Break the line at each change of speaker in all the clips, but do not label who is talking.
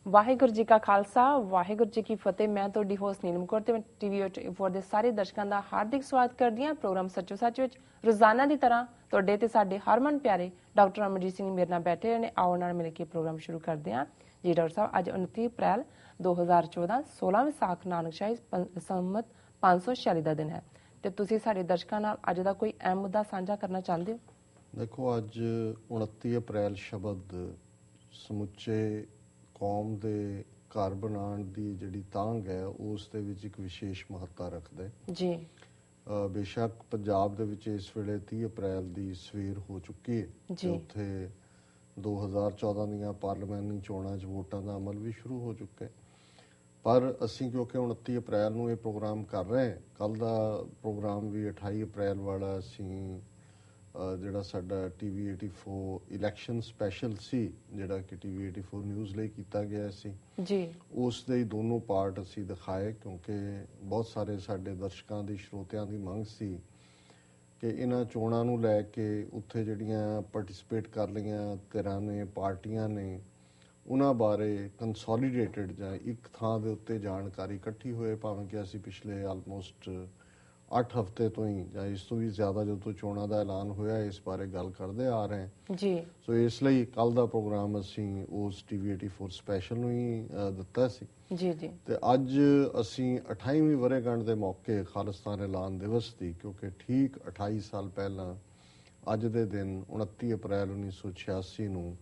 ਵਾਹਿਗੁਰੂ ਜੀ ਕਾ ਖਾਲਸਾ ਵਾਹਿਗੁਰੂ ਜੀ ਕੀ ਫਤਿਹ। ਮੈਂ ਤੁਹਾਡੀ ਹੋਸਟ ਨੀਲਮ ਕੌਰ ਤੇ ਟੀਵੀ 84 ਦੇ ਸਾਰੇ ਦਰਸ਼ਕਾਂ ਦਾ ਹਾਰਦਿਕ ਸਵਾਗਤ ਕਰਦੀ ਹਾਂ ਪ੍ਰੋਗਰਾਮ ਸੱਚੋ ਸੱਚ ਵਿੱਚ। ਰੋਜ਼ਾਨਾ ਦੀ ਤਰ੍ਹਾਂ ਤੁਹਾਡੇ ਤੇ ਸਾਡੇ ਹਰਮਨ ਪਿਆਰੇ ਡਾਕਟਰ ਅਮਰਜੀਤ ਸਿੰਘ ਮੇਰੇ ਨਾਲ ਬੈਠੇ ਹੋਏ ਨੇ। ਆਓ ਨਾਲ ਮਿਲ ਕੇ ਪ੍ਰੋਗਰਾਮ ਸ਼ੁਰੂ ਕਰਦੇ ਹਾਂ ਜੀ। ਡਾਕਟਰ ਸਾਹਿਬ, ਅੱਜ 29 ਅਪ੍ਰੈਲ 2014 16 ਵਿਸਾਖ ਨਾਨਕਸ਼ਾਹੀ ਸੰਮਤ 546 ਦਾ ਦਿਨ ਹੈ ਤੇ ਤੁਸੀਂ ਸਾਡੇ ਦਰਸ਼ਕਾਂ ਨਾਲ ਅੱਜ ਦਾ ਕੋਈ ਅਹਿਮ ਮੁੱਦਾ ਸਾਂਝਾ ਕਰਨਾ ਚਾਹੁੰਦੇ ਹੋ?
ਦੇਖੋ, ਅੱਜ 29 ਅਪ੍ਰੈਲ ਸ਼ਬਦ ਸਮੁੱਚੇ ਕੌਮ ਦੇ ਘਰ ਬਣਾਉਣ ਦੀ ਜਿਹੜੀ ਤਾਂਘ ਹੈ ਉਸ ਦੇ ਵਿੱਚ ਇੱਕ ਵਿਸ਼ੇਸ਼ ਮਹੱਤਤਾ ਰੱਖਦਾ ਹੈ
ਜੀ।
ਬੇਸ਼ੱਕ ਪੰਜਾਬ ਦੇ ਵਿੱਚ ਇਸ ਵੇਲੇ 30 ਅਪ੍ਰੈਲ ਦੀ ਸਵੇਰ ਹੋ ਚੁੱਕੀ ਹੈ ਤੇ ਉੱਥੇ 2014 ਦੀਆਂ ਪਾਰਲੀਮੈਂਟਰੀ ਚੋਣਾਂ 'ਚ ਵੋਟਾਂ ਦਾ ਅਮਲ ਵੀ ਸ਼ੁਰੂ ਹੋ ਚੁੱਕਾ ਹੈ। ਪਰ ਅਸੀਂ ਕਿਉਂਕਿ 29 ਅਪ੍ਰੈਲ ਨੂੰ ਇਹ ਪ੍ਰੋਗਰਾਮ ਕਰ ਰਹੇ ਹਾਂ, ਕੱਲ੍ਹ ਦਾ ਪ੍ਰੋਗਰਾਮ ਵੀ 28 ਅਪ੍ਰੈਲ ਵਾਲਾ ਅਸੀਂ ਜਿਹੜਾ ਸਾਡਾ TV 84 ਇਲੈਕਸ਼ਨ ਸਪੈਸ਼ਲ ਸੀ, ਜਿਹੜਾ ਕਿ TV 84 ਨਿਊਜ਼ ਲਈ ਕੀਤਾ ਗਿਆ ਸੀ
ਜੀ,
ਉਸ ਦੇ ਹੀ ਦੋਨੋਂ ਪਾਰਟ ਅਸੀਂ ਦਿਖਾਏ, ਕਿਉਂਕਿ ਬਹੁਤ ਸਾਰੇ ਸਾਡੇ ਦਰਸ਼ਕਾਂ ਦੀ ਸਰੋਤਿਆਂ ਦੀ ਮੰਗ ਸੀ ਕਿ ਇਹਨਾਂ ਚੋਣਾਂ ਨੂੰ ਲੈ ਕੇ ਉੱਥੇ ਜਿਹੜੀਆਂ ਪਾਰਟਿਸਿਪੇਟ ਕਰ ਲਈਆਂ ਧਿਰਾਂ ਨੇ, ਪਾਰਟੀਆਂ ਨੇ, ਉਹਨਾਂ ਬਾਰੇ ਕੰਸੋਲੀਡੇਟਡ ਜਾਂ ਇੱਕ ਥਾਂ ਦੇ ਉੱਤੇ ਜਾਣਕਾਰੀ ਇਕੱਠੀ ਹੋਏ। ਭਾਵੇਂ ਕਿ ਅਸੀਂ ਪਿਛਲੇ ਆਲਮੋਸਟ 8 ਹਫ਼ਤੇ ਤੋਂ ਹੀ ਜਾਂ ਇਸ ਤੋਂ ਵੀ ਜ਼ਿਆਦਾ ਜਦੋਂ ਤੋਂ ਚੋਣਾਂ ਦਾ ਐਲਾਨ ਹੋਇਆ ਇਸ ਬਾਰੇ ਗੱਲ ਕਰਦੇ ਆ ਰਹੇ ਹਾਂ
ਜੀ।
ਸੋ ਇਸ ਲਈ ਕੱਲ੍ਹ ਦਾ ਪ੍ਰੋਗਰਾਮ ਅਸੀਂ ਉਸ TV 84 ਸਪੈਸ਼ਲ ਨੂੰ ਹੀ ਦਿੱਤਾ ਸੀ
ਜੀ ਜੀ।
ਤੇ ਅੱਜ ਅਸੀਂ 28ਵੀਂ ਵਰ੍ਹੇਗੰਢ ਦੇ ਮੌਕੇ ਖਾਲਿਸਤਾਨ ਐਲਾਨ ਦਿਵਸ ਦੀ, ਕਿਉਂਕਿ ਠੀਕ 28 ਸਾਲ ਪਹਿਲਾਂ ਅੱਜ ਦੇ ਦਿਨ 29 ਅਪ੍ਰੈਲ 1986 ਨੂੰ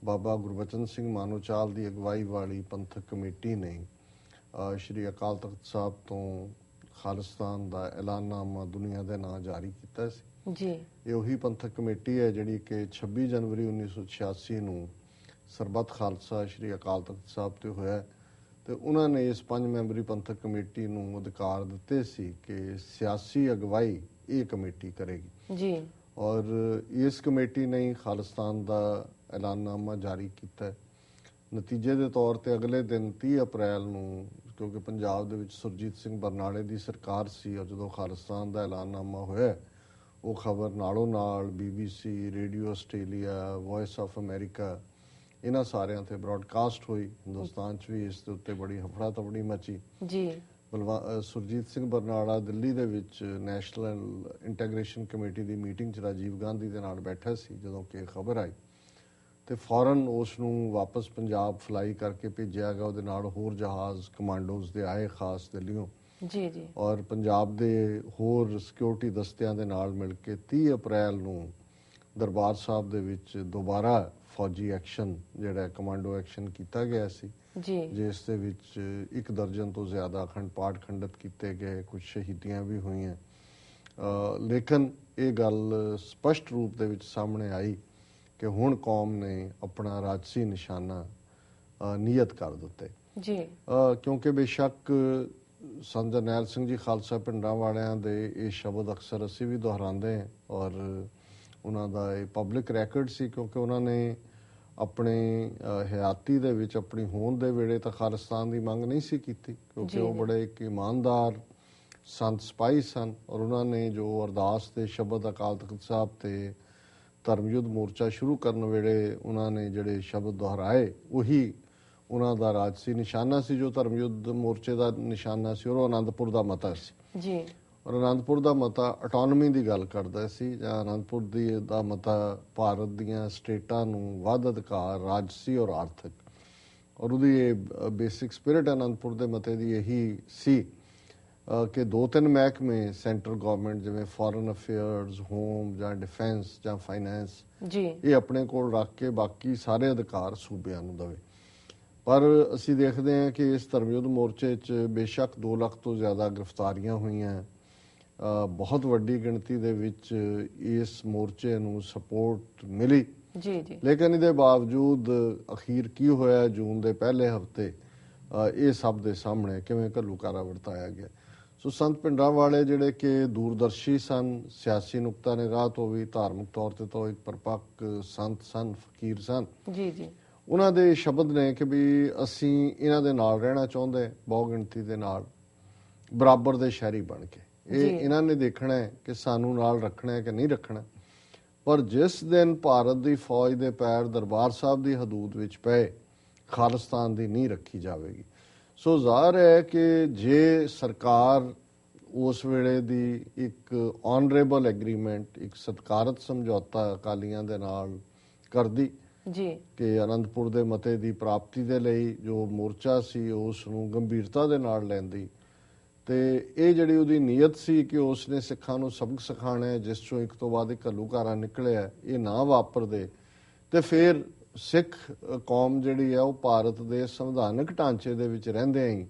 ਬਾਬਾ ਗੁਰਬਚਨ ਸਿੰਘ ਮਾਨੋਚਾਲ ਦੀ ਅਗਵਾਈ ਵਾਲੀ ਪੰਥਕ ਕਮੇਟੀ ਨੇ ਸ਼੍ਰੀ ਅਕਾਲ ਤਖਤ ਸਾਹਿਬ ਤੋਂ ਖਾਲਿਸਤਾਨ ਦਾ ਐਲਾਨਨਾਮਾ ਦੁਨੀਆ ਦੇ ਨਾਂ ਜਾਰੀ ਕੀਤਾ ਸੀ
ਜੀ।
ਇਹ ਉਹੀ ਪੰਥਕ ਕਮੇਟੀ ਹੈ ਜਿਹੜੀ ਕਿ 26 ਜਨਵਰੀ 1986 ਨੂੰ ਸਰਬੱਤ ਖਾਲਸਾ ਸ਼੍ਰੀ ਅਕਾਲ ਤਖਤ ਸਾਹਿਬ ਤੇ ਹੋਇਆ ਤੇ ਉਹਨਾਂ ਨੇ ਇਸ 5 ਮੈਂਬਰੀ ਪੰਥਕ ਕਮੇਟੀ ਨੂੰ ਅਧਿਕਾਰ ਦਿੱਤੇ ਸੀ ਕਿ ਸਿਆਸੀ ਅਗਵਾਈ ਇਹ ਕਮੇਟੀ ਕਰੇਗੀ
ਜੀ।
ਔਰ ਇਸ ਕਮੇਟੀ ਨੇ ਖਾਲਿਸਤਾਨ ਦਾ ਐਲਾਨਨਾਮਾ ਜਾਰੀ ਕੀਤਾ। ਨਤੀਜੇ ਦੇ ਤੌਰ ਤੇ ਅਗਲੇ ਦਿਨ 30 ਅਪ੍ਰੈਲ ਨੂੰ, ਕਿਉਂਕਿ ਪੰਜਾਬ ਦੇ ਵਿੱਚ ਸੁਰਜੀਤ ਸਿੰਘ ਬਰਨਾਲੇ ਦੀ ਸਰਕਾਰ ਸੀ ਔਰ ਜਦੋਂ ਖਾਲਿਸਤਾਨ ਦਾ ਐਲਾਨਨਾਮਾ ਹੋਇਆ ਉਹ ਖਬਰ ਨਾਲੋਂ ਨਾਲ BBC, radio Australia, voice of America ਇਹਨਾਂ ਸਾਰਿਆਂ ਤੇ ਬ੍ਰੌਡਕਾਸਟ ਹੋਈ। ਹਿੰਦੁਸਤਾਨ 'ਚ ਵੀ ਇਸ ਦੇ ਉੱਤੇ ਬੜੀ ਹਫੜਾ ਤਫੜੀ ਮਚੀ
ਜੀ।
ਸੁਰਜੀਤ ਸਿੰਘ ਬਰਨਾਲਾ ਦਿੱਲੀ ਦੇ ਵਿੱਚ ਨੈਸ਼ਨਲ ਇੰਟੈਗ੍ਰੇਸ਼ਨ ਕਮੇਟੀ ਦੀ ਮੀਟਿੰਗ 'ਚ ਰਾਜੀਵ ਗਾਂਧੀ ਦੇ ਨਾਲ ਬੈਠਾ ਸੀ ਜਦੋਂ ਕਿ ਖਬਰ ਆਈ ਤੇ ਫੌਰਨ ਉਸ ਨੂੰ ਵਾਪਸ ਪੰਜਾਬ ਫਲਾਈ ਕਰਕੇ ਭੇਜਿਆ ਗਿਆ। ਉਹਦੇ ਨਾਲ ਹੋਰ ਜਹਾਜ਼ ਕਮਾਂਡੋਜ਼ ਦੇ ਆਏ ਖਾਸ ਦਿੱਲੀੋਂ
ਜੀ ਜੀ।
ਔਰ ਪੰਜਾਬ ਦੇ ਹੋਰ ਸਿਕਿਉਰਿਟੀ ਦਸਤਿਆਂ ਦੇ ਨਾਲ ਮਿਲ ਕੇ 30 ਅਪ੍ਰੈਲ ਨੂੰ ਦਰਬਾਰ ਸਾਹਿਬ ਦੇ ਵਿੱਚ ਦੁਬਾਰਾ ਫੌਜੀ ਐਕਸ਼ਨ ਜਿਹੜਾ ਕਮਾਂਡੋ ਐਕਸ਼ਨ ਕੀਤਾ ਗਿਆ ਸੀ
ਜੀ,
ਜਿਸ ਦੇ ਵਿੱਚ 1 ਦਰਜਨ ਤੋਂ ਜ਼ਿਆਦਾ ਅਖੰਡ ਪਾਠ ਖੰਡਿਤ ਕੀਤੇ ਗਏ, ਕੁਝ ਸ਼ਹੀਦੀਆਂ ਵੀ ਹੋਈਆਂ। ਲੇਕਿਨ ਇਹ ਗੱਲ ਸਪਸ਼ਟ ਰੂਪ ਦੇ ਵਿੱਚ ਸਾਹਮਣੇ ਆਈ ਕਿ ਹੁਣ ਕੌਮ ਨੇ ਆਪਣਾ ਰਾਜਸੀ ਨਿਸ਼ਾਨਾ ਨਿਯਤ ਕਰ ਦਿੱਤੇ
ਜੀ।
ਕਿਉਂਕਿ ਬੇਸ਼ੱਕ ਸੰਤ ਜਰਨੈਲ ਸਿੰਘ ਜੀ ਖਾਲਸਾ ਪਿੰਡਾਂ ਵਾਲਿਆਂ ਦੇ ਇਹ ਸ਼ਬਦ ਅਕਸਰ ਅਸੀਂ ਵੀ ਦੁਹਰਾਉਂਦੇ ਹਾਂ ਔਰ ਉਹਨਾਂ ਦਾ ਇਹ ਪਬਲਿਕ ਰੈਕਰਡ ਸੀ, ਕਿਉਂਕਿ ਉਹਨਾਂ ਨੇ ਆਪਣੇ ਹਯਾਤੀ ਦੇ ਵਿੱਚ ਆਪਣੀ ਹੋਂਦ ਦੇ ਵੇਲੇ ਤਾਂ ਖਾਲਿਸਤਾਨ ਦੀ ਮੰਗ ਨਹੀਂ ਸੀ ਕੀਤੀ, ਕਿਉਂਕਿ ਉਹ ਬੜੇ ਇੱਕ ਇਮਾਨਦਾਰ ਸੰਤ ਸਿਪਾਹੀ ਸਨ ਔਰ ਉਹਨਾਂ ਨੇ ਜੋ ਅਰਦਾਸ ਦੇ ਸ਼ਬਦ ਅਕਾਲ ਤਖਤ ਸਾਹਿਬ ਤੇ ਧਰਮਯੁੱਧ ਮੋਰਚਾ ਸ਼ੁਰੂ ਕਰਨ ਵੇਲੇ ਉਹਨਾਂ ਨੇ ਜਿਹੜੇ ਸ਼ਬਦ ਦੁਹਰਾਏ ਉਹੀ ਉਹਨਾਂ ਦਾ ਰਾਜਸੀ ਨਿਸ਼ਾਨਾ ਸੀ। ਜੋ ਧਰਮਯੁੱਧ ਮੋਰਚੇ ਦਾ ਨਿਸ਼ਾਨਾ ਸੀ ਉਹ ਆਨੰਦਪੁਰ ਦਾ ਮਤਾ ਸੀ
ਜੀ।
ਔਰ ਆਨੰਦਪੁਰ ਦਾ ਮਤਾ ਆਟੋਨਮੀ ਦੀ ਗੱਲ ਕਰਦਾ ਸੀ ਜਾਂ ਆਨੰਦਪੁਰ ਦਾ ਮਤਾ ਭਾਰਤ ਦੀਆਂ ਸਟੇਟਾਂ ਨੂੰ ਵੱਧ ਅਧਿਕਾਰ ਰਾਜਸੀ ਔਰ ਆਰਥਿਕ, ਔਰ ਉਹਦੀ ਇਹ ਬੇਸਿਕ ਸਪਿਰਿਟ ਆਨੰਦਪੁਰ ਦੇ ਮਤੇ ਦੀ ਇਹੀ ਸੀ ਕਿ 2-3 ਮਹਿਕਮੇ ਸੈਂਟਰਲ ਗਵਰਨਮੈਂਟ ਜਿਵੇਂ ਫੋਰਨ ਅਫੇਅਰਸ, ਹੋਮ ਜਾਂ ਡਿਫੈਂਸ ਜਾਂ ਫਾਈਨੈਂਸ
ਜੀ,
ਇਹ ਆਪਣੇ ਕੋਲ ਰੱਖ ਕੇ ਬਾਕੀ ਸਾਰੇ ਅਧਿਕਾਰ ਸੂਬਿਆਂ ਨੂੰ ਦੇਵੇ। ਪਰ ਅਸੀਂ ਦੇਖਦੇ ਹਾਂ ਕਿ ਇਸ ਧਰਮਯੁੱਧ ਮੋਰਚੇ 'ਚ ਬੇਸ਼ੱਕ 2 ਲੱਖ ਤੋਂ ਜ਼ਿਆਦਾ ਗ੍ਰਿਫਤਾਰੀਆਂ ਹੋਈਆਂ, ਬਹੁਤ ਵੱਡੀ ਗਿਣਤੀ ਦੇ ਵਿੱਚ ਇਸ ਮੋਰਚੇ ਨੂੰ ਸਪੋਰਟ ਮਿਲੀ
ਜੀ ਜੀ।
ਲੇਕਿਨ ਇਹਦੇ ਬਾਵਜੂਦ ਅਖੀਰ ਕੀ ਹੋਇਆ ਜੂਨ ਦੇ ਪਹਿਲੇ ਹਫ਼ਤੇ ਇਹ ਸਭ ਦੇ ਸਾਹਮਣੇ ਕਿਵੇਂ ਘੱਲੂਘਾਰਾ ਵਰਤਾਇਆ ਗਿਆ। ਸੋ ਸੰਤ ਪਿੰਡਾਂ ਵਾਲੇ ਜਿਹੜੇ ਕਿ ਦੂਰਦਰਸ਼ੀ ਸਨ, ਸਿਆਸੀ ਨੁਕਤਾ ਨਿਗਾਹ ਤੋਂ ਵੀ, ਧਾਰਮਿਕ ਤੌਰ ਤੇ ਤਾਂ ਇੱਕ ਪਰਪੱਕ ਸੰਤ ਸਨ, ਫਕੀਰ ਸਨ ਜੀ ਜੀ, ਉਹਨਾਂ ਦੇ ਸ਼ਬਦ ਨੇ ਕਿ ਵੀ ਅਸੀਂ ਇਹਨਾਂ ਦੇ ਨਾਲ ਰਹਿਣਾ ਚਾਹੁੰਦੇ, ਬਹੁ ਗਿਣਤੀ ਦੇ ਨਾਲ ਬਰਾਬਰ ਦੇ ਸ਼ਹਿਰੀ ਬਣ ਕੇ। ਇਹ ਇਹਨਾਂ ਨੇ ਦੇਖਣਾ ਹੈ ਕਿ ਸਾਨੂੰ ਨਾਲ ਰੱਖਣਾ ਹੈ ਕਿ ਨਹੀਂ ਰੱਖਣਾ। ਪਰ ਜਿਸ ਦਿਨ ਭਾਰਤ ਦੀ ਫੌਜ ਦੇ ਪੈਰ ਦਰਬਾਰ ਸਾਹਿਬ ਦੀ ਹਦੂਦ ਵਿੱਚ ਪਏ ਖਾਲਿਸਤਾਨ ਦੀ ਨੀਂਹ ਰੱਖੀ ਜਾਵੇਗੀ। ਸੋ ਜ਼ਾਹਰ ਹੈ ਕਿ ਜੇ ਸਰਕਾਰ ਉਸ ਵੇਲੇ ਦੀ ਇੱਕ ਆਨਰੇਬਲ ਐਗਰੀਮੈਂਟ, ਇੱਕ ਸਤਿਕਾਰਤ ਸਮਝੌਤਾ ਅਕਾਲੀਆਂ ਦੇ ਨਾਲ ਕਰਦੀ
ਜੀ
ਕਿ ਅਨੰਦਪੁਰ ਦੇ ਮਤੇ ਦੀ ਪ੍ਰਾਪਤੀ ਦੇ ਲਈ ਜੋ ਮੋਰਚਾ ਸੀ ਉਸ ਨੂੰ ਗੰਭੀਰਤਾ ਦੇ ਨਾਲ ਲੈਂਦੀ, ਤੇ ਇਹ ਜਿਹੜੀ ਉਹਦੀ ਨੀਅਤ ਸੀ ਕਿ ਉਸ ਨੇ ਸਿੱਖਾਂ ਨੂੰ ਸਬਕ ਸਿਖਾਉਣਾ ਹੈ, ਜਿਸ ਚੋਂ ਇੱਕ ਤੋਂ ਬਾਅਦ ਇੱਕ ਘੱਲੂਘਾਰਾ ਨਿਕਲਿਆ, ਇਹ ਨਾ ਵਾਪਰਦੇ, ਤੇ ਫਿਰ ਸਿੱਖ ਕੌਮ ਜਿਹੜੀ ਹੈ ਉਹ ਭਾਰਤ ਦੇ ਸੰਵਿਧਾਨਕ ਢਾਂਚੇ ਦੇ ਵਿੱਚ ਰਹਿੰਦੇ ਹੀ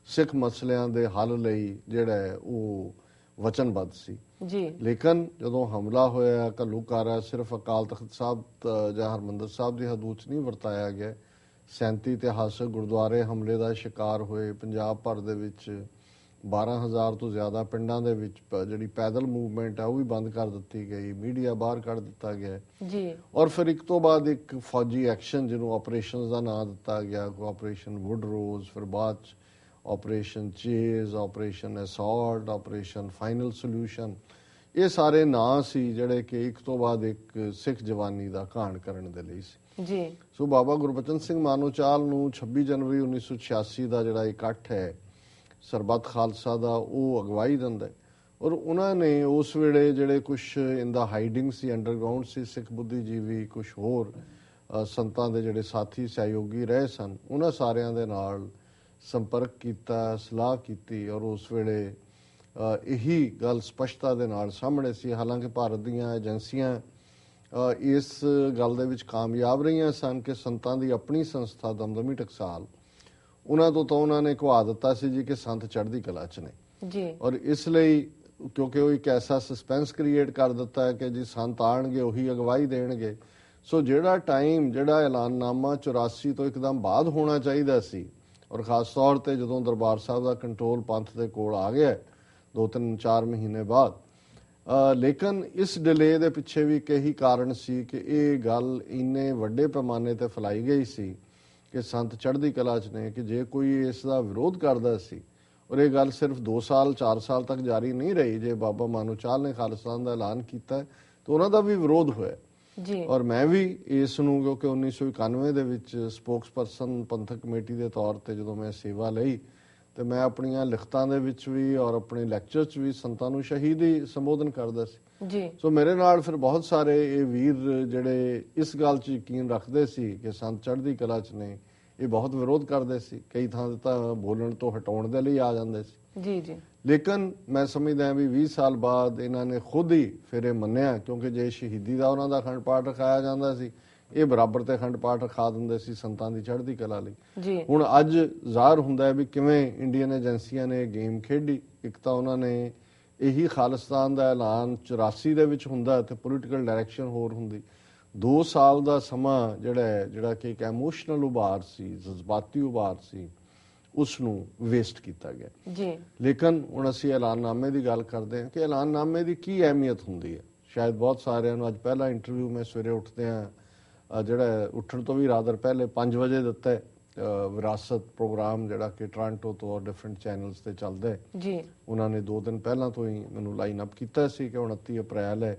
ਸਿੱਖ ਮਸਲਿਆਂ ਦੇ ਹੱਲ ਲਈ ਜਿਹੜਾ ਹੈ ਉਹ ਵਚਨਬੱਧ ਸੀ।
ਜੀ
ਲੇਕਿਨ ਜਦੋਂ ਹਮਲਾ ਹੋਇਆ, ਘੱਲੂਘਾਰਾ ਸਿਰਫ ਅਕਾਲ ਤਖਤ ਸਾਹਿਬ ਜਾਂ ਹਰਮੰਦਰ ਸਾਹਿਬ ਦੀ ਹਦੂਦ 'ਚ ਨਹੀਂ ਵਰਤਾਇਆ ਗਿਆ। 37 ਇਤਿਹਾਸਕ ਗੁਰਦੁਆਰੇ ਹਮਲੇ ਦਾ ਸ਼ਿਕਾਰ ਹੋਏ। ਪੰਜਾਬ ਭਰ ਦੇ ਵਿੱਚ 12,000 ਤੋਂ ਜ਼ਿਆਦਾ ਪਿੰਡਾਂ ਦੇ ਵਿੱਚ ਜਿਹੜੀ ਪੈਦਲ ਮੂਵਮੈਂਟ ਹੈ ਉਹ ਵੀ ਬੰਦ ਕਰ ਦਿੱਤੀ ਗਈ, ਮੀਡੀਆ ਬਾਹਰ ਕੱਢ ਦਿੱਤਾ ਗਿਆ
ਜੀ
ਔਰ ਫਿਰ ਇੱਕ ਤੋਂ ਬਾਅਦ ਇੱਕ ਫੌਜੀ ਐਕਸ਼ਨ ਜਿਹਨੂੰ ਆਪਰੇਸ਼ਨਸ ਦਾ ਨਾਂ ਦਿੱਤਾ ਗਿਆ, ਆਪਰੇਸ਼ਨ ਵੁੱਡ ਰੋਜ਼, ਫਿਰ ਬਾਅਦ 'ਚ operation Chase, operation assault, operation final solution, ਇਹ ਸਾਰੇ ਨਾਂ ਸੀ ਜਿਹੜੇ ਕਿ ਇੱਕ ਤੋਂ ਬਾਅਦ ਇੱਕ ਸਿੱਖ ਜਵਾਨੀ ਦਾ ਘਾਣ ਕਰਨ ਦੇ ਲਈ ਸੀ।
ਜੀ
ਸੋ ਬਾਬਾ ਗੁਰਬਚਨ ਸਿੰਘ ਮਾਨੋਚਾਲ ਨੂੰ 26 ਜਨਵਰੀ 1986 ਦਾ ਜਿਹੜਾ ਇਕੱਠ ਹੈ ਸਰਬੱਤ ਖਾਲਸਾ ਦਾ, ਉਹ ਅਗਵਾਈ ਦਿੰਦਾ ਹੈ ਔਰ ਉਹਨਾਂ ਨੇ ਉਸ ਵੇਲੇ ਜਿਹੜੇ ਕੁਝ ਇੰਦਾ ਹਾਈਡਿੰਗ ਸੀ, ਅੰਡਰਗਰਾਉਂਡ ਸੀ ਸਿੱਖ ਬੁੱਧੀਜੀਵੀ, ਕੁਝ ਹੋਰ ਸੰਤਾਂ ਦੇ ਜਿਹੜੇ ਸਾਥੀ ਸਹਿਯੋਗੀ ਰਹੇ ਸਨ, ਉਹਨਾਂ ਸਾਰਿਆਂ ਦੇ ਨਾਲ ਸੰਪਰਕ ਕੀਤਾ, ਸਲਾਹ ਕੀਤੀ ਔਰ ਉਸ ਵੇਲੇ ਇਹੀ ਗੱਲ ਸਪਸ਼ਟਤਾ ਦੇ ਨਾਲ ਸਾਹਮਣੇ ਸੀ। ਹਾਲਾਂਕਿ ਭਾਰਤ ਦੀਆਂ ਏਜੰਸੀਆਂ ਇਸ ਗੱਲ ਦੇ ਵਿੱਚ ਕਾਮਯਾਬ ਰਹੀਆਂ ਸਨ ਕਿ ਸੰਤਾਂ ਦੀ ਆਪਣੀ ਸੰਸਥਾ ਦਮਦਮੀ ਟਕਸਾਲ, ਉਹਨਾਂ ਤੋਂ ਤਾਂ ਉਹਨਾਂ ਨੇ ਕਹਾ ਦਿੱਤਾ ਸੀ ਜੀ ਕਿ ਸੰਤ ਚੜ੍ਹਦੀ ਕਲਾ 'ਚ ਨੇ
ਜੀ
ਔਰ ਇਸ ਲਈ ਕਿਉਂਕਿ ਉਹ ਇੱਕ ਐਸਾ ਸਸਪੈਂਸ ਕ੍ਰੀਏਟ ਕਰ ਦਿੱਤਾ ਹੈ ਕਿ ਜੀ ਸੰਤ ਆਣਗੇ ਉਹੀ ਅਗਵਾਈ ਦੇਣਗੇ। ਸੋ ਜਿਹੜਾ ਟਾਈਮ, ਜਿਹੜਾ ਐਲਾਨਨਾਮਾ 84 ਤੋਂ ਇੱਕਦਮ ਬਾਅਦ ਹੋਣਾ ਚਾਹੀਦਾ ਸੀ ਔਰ ਖਾਸ ਤੌਰ ਤੇ ਜਦੋਂ ਦਰਬਾਰ ਸਾਹਿਬ ਦਾ ਕੰਟਰੋਲ ਪੰਥ ਦੇ ਕੋਲ ਆ ਗਿਆ 2-3-4 ਮਹੀਨੇ ਬਾਅਦ, ਲੇਕਿਨ ਇਸ ਡਿਲੇ ਦੇ ਪਿੱਛੇ ਵੀ ਕਈ ਕਾਰਨ ਸੀ ਕਿ ਇਹ ਗੱਲ ਇੰਨੇ ਵੱਡੇ ਪੈਮਾਨੇ ਤੇ ਫੈਲਾਈ ਗਈ ਸੀ ਕਿ ਸੰਤ ਚੜ੍ਹਦੀ ਕਲਾ 'ਚ ਨੇ ਕਿ ਜੇ ਕੋਈ ਇਸ ਦਾ ਵਿਰੋਧ ਕਰਦਾ ਸੀ ਔਰ ਇਹ ਗੱਲ ਸਿਰਫ 2 ਸਾਲ 4 ਸਾਲ ਤੱਕ ਜਾਰੀ ਨਹੀਂ ਰਹੀ, ਜੇ ਬਾਬਾ ਮਾਨੋਚਾਲ ਨੇ ਖਾਲਿਸਤਾਨ ਦਾ ਐਲਾਨ ਕੀਤਾ ਤਾਂ ਉਹਨਾਂ ਦਾ ਵੀ ਵਿਰੋਧ ਹੋਇਆ
ਜੀ
ਔਰ ਮੈਂ ਵੀ ਇਸ ਨੂੰ ਕਿਉਂਕਿ 1991 ਦੇ ਵਿੱਚ ਸਪੋਕਸਪਰਸਨ ਪੰਥਕ ਕਮੇਟੀ ਦੇ ਤੌਰ ਤੇ ਜਦੋਂ ਮੈਂ ਸੇਵਾ ਲਈ ਤੇ ਮੈਂ ਆਪਣੀਆਂ ਲਿਖਤਾਂ ਦੇ ਵਿੱਚ ਵੀ ਔਰ ਆਪਣੇ ਲੈਕਚਰ 'ਚ ਵੀ ਸੰਤਾਂ ਨੂੰ ਸ਼ਹੀਦ ਹੀ ਸੰਬੋਧਨ ਕਰਦਾ ਸੀ।
ਜੀ
ਸੋ ਮੇਰੇ ਨਾਲ ਫਿਰ ਬਹੁਤ ਸਾਰੇ ਇਹ ਵੀਰ ਜਿਹੜੇ ਇਸ ਗੱਲ 'ਚ ਯਕੀਨ ਰੱਖਦੇ ਸੀ ਕਿ ਸੰਤ ਚੜ੍ਹਦੀ ਕਲਾ 'ਚ ਨੇ, ਇਹ ਬਹੁਤ ਵਿਰੋਧ ਕਰਦੇ ਸੀ, ਕਈ ਥਾਂ ਤੇ ਤਾਂ ਬੋਲਣ ਤੋਂ ਹਟਾਉਣ ਦੇ ਲਈ ਆ ਜਾਂਦੇ ਸੀ।
ਜੀ ਜੀ
ਲੇਕਿਨ ਮੈਂ ਸਮਝਦਾ ਵੀ 20 ਸਾਲ ਬਾਅਦ ਇਹਨਾਂ ਨੇ ਖੁਦ ਹੀ ਫਿਰ ਇਹ ਮੰਨਿਆ, ਕਿਉਂਕਿ ਜੇ ਸ਼ਹੀਦੀ ਦਾ ਉਹਨਾਂ ਦਾ ਅਖੰਡ ਪਾਠ ਰਖਾਇਆ ਜਾਂਦਾ ਸੀ, ਇਹ ਬਰਾਬਰ ਤੇ ਅਖੰਡ ਪਾਠ ਰਖਾ ਦਿੰਦੇ ਸੀ ਸੰਤਾਂ ਦੀ ਚੜ੍ਹਦੀ ਕਲਾ ਲਈ।
ਜੀ
ਹੁਣ ਅੱਜ ਜ਼ਾਹਰ ਹੁੰਦਾ ਹੈ ਵੀ ਕਿਵੇਂ ਇੰਡੀਅਨ ਏਜੰਸੀਆਂ ਨੇ ਗੇਮ ਖੇਡੀ। ਇੱਕ ਤਾਂ ਉਹਨਾਂ ਨੇ ਇਹੀ ਖਾਲਿਸਤਾਨ ਦਾ ਐਲਾਨ 84 ਦੇ ਵਿੱਚ ਹੁੰਦਾ ਤੇ ਪੋਲੀਟੀਕਲ ਡਾਇਰੈਕਸ਼ਨ ਹੋਰ ਹੁੰਦੀ। 2 ਸਾਲ ਦਾ ਸਮਾਂ ਜਿਹੜਾ ਕਿ ਇੱਕ ਇਮੋਸ਼ਨਲ ਉਭਾਰ ਸੀ, ਜਜ਼ਬਾਤੀ ਉਭਾਰ ਸੀ, ਉਸ ਨੂੰ ਵੇਸਟ ਕੀਤਾ ਗਿਆ।
ਜੀ
ਲੇਕਿਨ ਹੁਣ ਅਸੀਂ ਐਲਾਨਨਾਮੇ ਦੀ ਗੱਲ ਕਰਦੇ ਹਾਂ ਕਿ ਐਲਾਨਨਾਮੇ ਦੀ ਕੀ ਅਹਿਮੀਅਤ ਹੁੰਦੀ ਹੈ। ਸ਼ਾਇਦ ਬਹੁਤ ਸਾਰਿਆਂ ਨੂੰ, ਅੱਜ ਪਹਿਲਾ ਇੰਟਰਵਿਊ ਮੈਂ ਸਵੇਰੇ ਉੱਠਦੇ ਹਾਂ ਜਿਹੜਾ ਉੱਠਣ ਤੋਂ ਵੀ ਰਾਦਰ ਪਹਿਲੇ 5 ਵਜੇ ਦਿੱਤਾ ਹੈ, ਵਿਰਾਸਤ ਪ੍ਰੋਗਰਾਮ ਜਿਹੜਾ ਕਿ ਟੋਰਾਂਟੋ ਤੋਂ ਔਰ ਡਿਫਰੈਂਟ ਚੈਨਲਸ ਤੇ ਚੱਲਦਾ ਹੈ।
ਜੀ
ਉਹਨਾਂ ਨੇ 2 ਦਿਨ ਪਹਿਲਾਂ ਤੋਂ ਹੀ ਮੈਨੂੰ ਲਾਈਨ ਅਪ ਕੀਤਾ ਸੀ ਕਿ 29 ਅਪ੍ਰੈਲ ਹੈ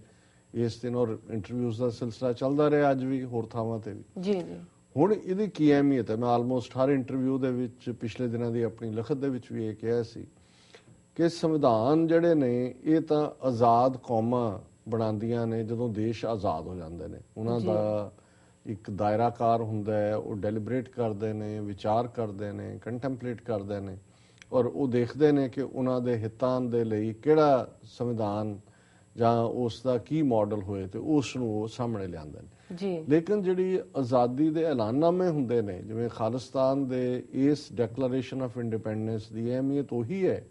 ਇਸ ਦਿਨ, ਔਰ ਇੰਟਰਵਿਊਜ਼ ਦਾ ਸਿਲਸਿਲਾ ਚੱਲਦਾ ਰਿਹਾ ਅੱਜ ਵੀ ਹੋਰ ਥਾਵਾਂ ਤੇ ਵੀ।
ਜੀ ਜੀ
ਹੁਣ ਇਹਦੀ ਕੀ ਅਹਿਮੀਅਤ ਹੈ? ਮੈਂ ਆਲਮੋਸਟ ਹਰ ਇੰਟਰਵਿਊ ਦੇ ਵਿੱਚ ਪਿਛਲੇ ਦਿਨਾਂ ਦੀ ਆਪਣੀ ਲਿਖਤ ਦੇ ਵਿੱਚ ਵੀ ਇਹ ਕਿਹਾ ਸੀ ਕਿ ਸੰਵਿਧਾਨ ਜਿਹੜੇ ਨੇ ਇਹ ਤਾਂ ਆਜ਼ਾਦ ਕੌਮਾਂ ਬਣਾਉਂਦੀਆਂ ਨੇ ਜਦੋਂ ਦੇਸ਼ ਆਜ਼ਾਦ ਹੋ ਜਾਂਦੇ ਨੇ। ਉਹਨਾਂ ਦਾ ਇੱਕ ਦਾਇਰਾਕਾਰ ਹੁੰਦਾ ਹੈ, ਉਹ ਡੈਲੀਬਰੇਟ ਕਰਦੇ ਨੇ, ਵਿਚਾਰ ਕਰਦੇ ਨੇ, ਕੰਟੈਂਪਲੇਟ ਕਰਦੇ ਨੇ ਔਰ ਉਹ ਦੇਖਦੇ ਨੇ ਕਿ ਉਹਨਾਂ ਦੇ ਹਿੱਤਾਂ ਦੇ ਲਈ ਕਿਹੜਾ ਸੰਵਿਧਾਨ ਜਾਂ ਉਸ ਦਾ ਕੀ ਮਾਡਲ ਹੋਏ ਤੇ ਉਸ ਨੂੰ ਉਹ ਸਾਹਮਣੇ ਲਿਆਉਂਦੇ ਨੇ।
ਜੀ
ਲੇਕਿਨ ਜਿਹੜੀ ਆਜ਼ਾਦੀ ਦੇ ਐਲਾਨਨਾਮੇ ਹੁੰਦੇ ਨੇ, ਜਿਵੇਂ ਖਾਲਿਸਤਾਨ ਦੇ ਇਸ ਡੈਕਲੇਰੇਸ਼ਨ ਆਫ ਇੰਡੀਪੈਂਡੈਂਸ ਦੀ ਅਹਿਮੀਅਤ ਉਹੀ ਹੈ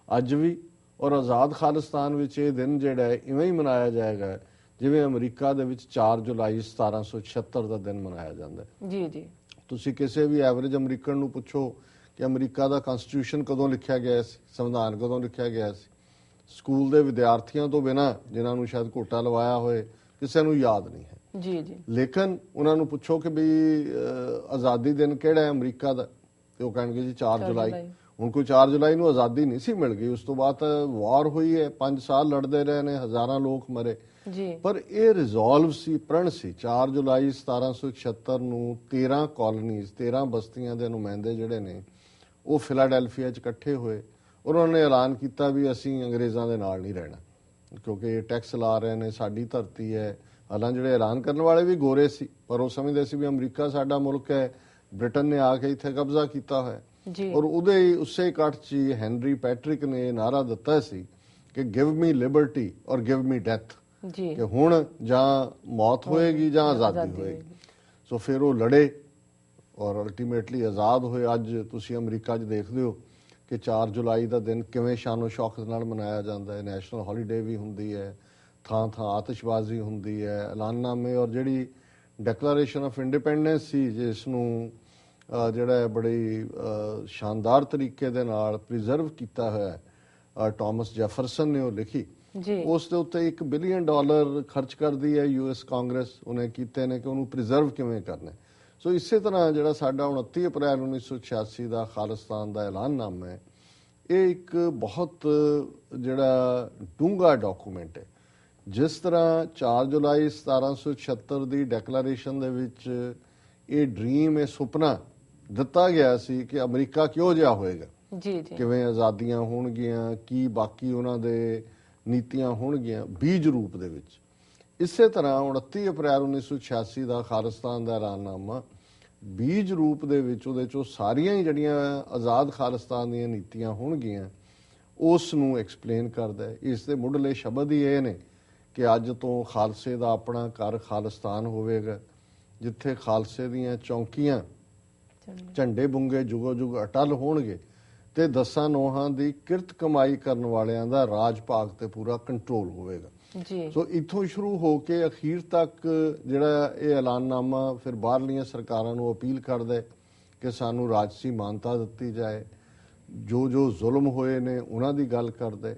ਅੱਜ ਵੀ, ਔਰ ਆਜ਼ਾਦ ਖਾਲਿਸਤਾਨ ਵਿੱਚ ਇਹ ਦਿਨ ਜਿਹੜਾ ਹੈ ਇਵੇਂ ਹੀ ਮਨਾਇਆ ਜਾਏਗਾ ਜਿਵੇਂ ਅਮਰੀਕਾ ਦੇ ਵਿੱਚ 4 ਜੁਲਾਈ 1776 ਦਾ ਦਿਨ ਮਨਾਇਆ ਜਾਂਦਾ ਹੈ।
ਜੀ ਜੀ
ਤੁਸੀਂ ਕਿਸੇ ਵੀ ਐਵਰੇਜ ਅਮਰੀਕਨ ਨੂੰ ਪੁੱਛੋ ਕਿ ਅਮਰੀਕਾ ਦਾ ਕਨਸਟੀਟਿਊਸ਼ਨ ਕਦੋਂ ਲਿਖਿਆ ਗਿਆ ਸੀ, ਸੰਵਿਧਾਨ ਕਦੋਂ ਲਿਖਿਆ ਗਿਆ ਸੀ, ਸਕੂਲ ਦੇ ਵਿਦਿਆਰਥੀਆਂ ਤੋਂ ਬਿਨਾਂ ਜਿਨ੍ਹਾਂ ਨੂੰ ਸ਼ਾਇਦ ਘੋਟਾ ਲਵਾਇਆ ਹੋਏ ਕਿਸੇ ਨੂੰ ਯਾਦ ਨਹੀਂ ਹੈ।
ਜੀ ਜੀ
ਲੇਕਿਨ ਉਹਨਾਂ ਨੂੰ ਪੁੱਛੋ ਕਿ ਵੀ ਆਜ਼ਾਦੀ ਦਿਨ ਕਿਹੜਾ ਹੈ ਅਮਰੀਕਾ ਦਾ, ਤੇ ਉਹ ਕਹਿਣਗੇ ਜੀ 4 ਜੁਲਾਈ। ਹੁਣ ਕੋਈ 4 ਜੁਲਾਈ ਨੂੰ ਆਜ਼ਾਦੀ ਨਹੀਂ ਸੀ ਮਿਲ ਗਈ, ਉਸ ਤੋਂ ਬਾਅਦ ਵਾਰ ਹੋਈ ਹੈ, 5 ਸਾਲ ਲੜਦੇ ਰਹੇ ਨੇ, ਹਜ਼ਾਰਾਂ ਲੋਕ ਮਰੇ।
ਜੀ
ਪਰ ਇਹ ਰਿਜ਼ੋਲਵ ਸੀ, ਪ੍ਰਣ ਸੀ। 4 ਜੁਲਾਈ 1776 ਨੂੰ 13 ਕਾਲੋਨੀਜ਼, 13 ਬਸਤੀਆਂ ਦੇ ਨੁਮਾਇੰਦੇ ਜਿਹੜੇ ਨੇ ਉਹ ਫਿਲਾਡੈਲਫੀਆ 'ਚ ਇਕੱਠੇ ਹੋਏ। ਉਹਨਾਂ ਨੇ ਐਲਾਨ ਕੀਤਾ ਵੀ ਅਸੀਂ ਅੰਗਰੇਜ਼ਾਂ ਦੇ ਨਾਲ ਨਹੀਂ ਰਹਿਣਾ, ਕਿਉਂਕਿ ਇਹ ਟੈਕਸ ਲਾ ਰਹੇ ਨੇ, ਸਾਡੀ ਧਰਤੀ ਹੈ। ਹਾਲਾਂ ਜਿਹੜੇ ਐਲਾਨ ਕਰਨ ਵਾਲੇ ਵੀ ਗੋਰੇ ਸੀ, ਪਰ ਉਹ ਸਮਝਦੇ ਸੀ ਵੀ ਅਮਰੀਕਾ ਸਾਡਾ ਮੁਲਕ ਹੈ, ਬ੍ਰਿਟਨ ਨੇ ਆ ਕੇ ਇੱਥੇ ਕਬਜ਼ਾ ਕੀਤਾ ਹੋਇਆ।
ਜੀ
ਔਰ ਉਸੇ ਇਕੱਠ 'ਚ ਹੀ ਹੈਨਰੀ ਪੈਟਰਿਕ ਨੇ ਨਾਰਾ ਦਿੱਤਾ ਸੀ ਕਿ ਗਿਵ ਮੀ ਲਿਬਰਟੀ ਔਰ ਗਿਵ ਮੀ ਡੈਥ,
ਜੀ
ਕਿ ਹੁਣ ਜਾਂ ਮੌਤ ਹੋਏਗੀ ਜਾਂ ਆਜ਼ਾਦੀ ਹੋਏਗੀ। ਸੋ ਫਿਰ ਉਹ ਲੜੇ ਔਰ ਅਲਟੀਮੇਟਲੀ ਆਜ਼ਾਦ ਹੋਏ। ਅੱਜ ਤੁਸੀਂ ਅਮਰੀਕਾ 'ਚ ਦੇਖਦੇ ਹੋ ਕਿ 4 ਜੁਲਾਈ ਦਾ ਦਿਨ ਕਿਵੇਂ ਸ਼ਾਨੋ ਸ਼ੌਕਤ ਨਾਲ ਮਨਾਇਆ ਜਾਂਦਾ ਹੈ। ਨੈਸ਼ਨਲ ਹੌਲੀਡੇ ਵੀ ਹੁੰਦੀ ਹੈ, ਥਾਂ ਥਾਂ ਆਤਿਸ਼ਬਾਜ਼ੀ ਹੁੰਦੀ ਹੈ, ਐਲਾਨਨਾਮੇ, ਔਰ ਜਿਹੜੀ ਡੈਕਲੇਰੇਸ਼ਨ ਆਫ ਇੰਡੀਪੈਂਡੈਂਸ ਸੀ ਜਿਸ ਨੂੰ ਜਿਹੜਾ ਹੈ ਬੜੀ ਸ਼ਾਨਦਾਰ ਤਰੀਕੇ ਦੇ ਨਾਲ ਪ੍ਰੀਜ਼ਰਵ ਕੀਤਾ ਹੋਇਆ ਹੈ, ਟਾਮਸ ਜੈਫਰਸਨ ਨੇ ਉਹ ਲਿਖੀ।
ਜੀ
ਉਸ ਦੇ ਉੱਤੇ $1 ਬਿਲੀਅਨ ਖਰਚ ਕਰਦੀ ਹੈ ਯੂਐਸ ਕਾਂਗਰਸ। ਉਹਨੇ ਕੀਤੇ ਨੇ ਕਿ ਉਹਨੂੰ ਪ੍ਰੀਜ਼ਰਵ ਕਿਵੇਂ ਕਰਨਾ। ਸੋ ਇਸੇ ਤਰ੍ਹਾਂ ਜਿਹੜਾ ਸਾਡਾ 29 ਅਪ੍ਰੈਲ 1986 ਦਾ ਖਾਲਿਸਤਾਨ ਦਾ ਐਲਾਨਨਾਮਾ ਹੈ, ਇਹ ਇੱਕ ਬਹੁਤ ਜਿਹੜਾ ਡੂੰਘਾ ਡਾਕੂਮੈਂਟ ਹੈ। ਜਿਸ ਤਰ੍ਹਾਂ 4 ਜੁਲਾਈ 1776 ਦੀ ਡੈਕਲੇਰੇਸ਼ਨ ਦੇ ਵਿੱਚ ਇਹ ਡ੍ਰੀਮ, ਇਹ ਸੁਪਨਾ ਦਿੱਤਾ ਗਿਆ ਸੀ ਕਿ ਅਮਰੀਕਾ ਕਿਹੋ ਜਿਹਾ ਹੋਏਗਾ,
ਜੀ ਜੀ
ਕਿਵੇਂ ਆਜ਼ਾਦੀਆਂ ਹੋਣਗੀਆਂ, ਕੀ ਬਾਕੀ ਉਹਨਾਂ ਦੇ ਨੀਤੀਆਂ ਹੋਣਗੀਆਂ ਬੀਜ ਰੂਪ ਦੇ ਵਿੱਚ। ਇਸੇ ਤਰ੍ਹਾਂ 29 ਅਪ੍ਰੈਲ 1986 ਦਾ ਖਾਲਿਸਤਾਨ ਦਾ ਐਲਾਨਨਾਮਾ ਬੀਜ ਰੂਪ ਦੇ ਵਿੱਚ, ਉਹਦੇ ਚੋਂ ਸਾਰੀਆਂ ਹੀ ਜਿਹੜੀਆਂ ਆਜ਼ਾਦ ਖਾਲਿਸਤਾਨ ਦੀਆਂ ਨੀਤੀਆਂ ਹੋਣਗੀਆਂ ਉਸ ਨੂੰ ਐਕਸਪਲੇਨ ਕਰਦਾ ਹੈ। ਇਸ ਦੇ ਮੁੱਢਲੇ ਸ਼ਬਦ ਹੀ ਇਹ ਨੇ ਕਿ ਅੱਜ ਤੋਂ ਖਾਲਸੇ ਦਾ ਆਪਣਾ ਘਰ ਖਾਲਿਸਤਾਨ ਹੋਵੇਗਾ, ਜਿੱਥੇ ਖਾਲਸੇ ਦੀਆਂ ਚੌਂਕੀਆਂ, ਝੰਡੇ ਬੁੰਗੇ ਜੁਗੋ ਜੁਗ ਅਟਲ ਹੋਣਗੇ ਤੇ 10 ਨੋਹਾਂ ਦੀ ਕਿਰਤ ਕਮਾਈ ਕਰਨ ਵਾਲਿਆਂ ਦਾ ਰਾਜ ਭਾਗ ਤੇ ਪੂਰਾ ਕੰਟਰੋਲ ਹੋਵੇਗਾ।
ਜੀ
ਸੋ ਇੱਥੋਂ ਸ਼ੁਰੂ ਹੋ ਕੇ ਅਖੀਰ ਤੱਕ ਜਿਹੜਾ ਇਹ ਐਲਾਨਨਾਮਾ ਫਿਰ ਬਾਹਰਲੀਆਂ ਸਰਕਾਰਾਂ ਨੂੰ ਅਪੀਲ ਕਰਦਾ ਹੈ ਕਿ ਸਾਨੂੰ ਰਾਜਸੀ ਮਾਨਤਾ ਦਿੱਤੀ ਜਾਏ, ਜੋ ਜੋ ਜ਼ੁਲਮ ਹੋਏ ਨੇ ਉਹਨਾਂ ਦੀ ਗੱਲ ਕਰਦਾ ਹੈ।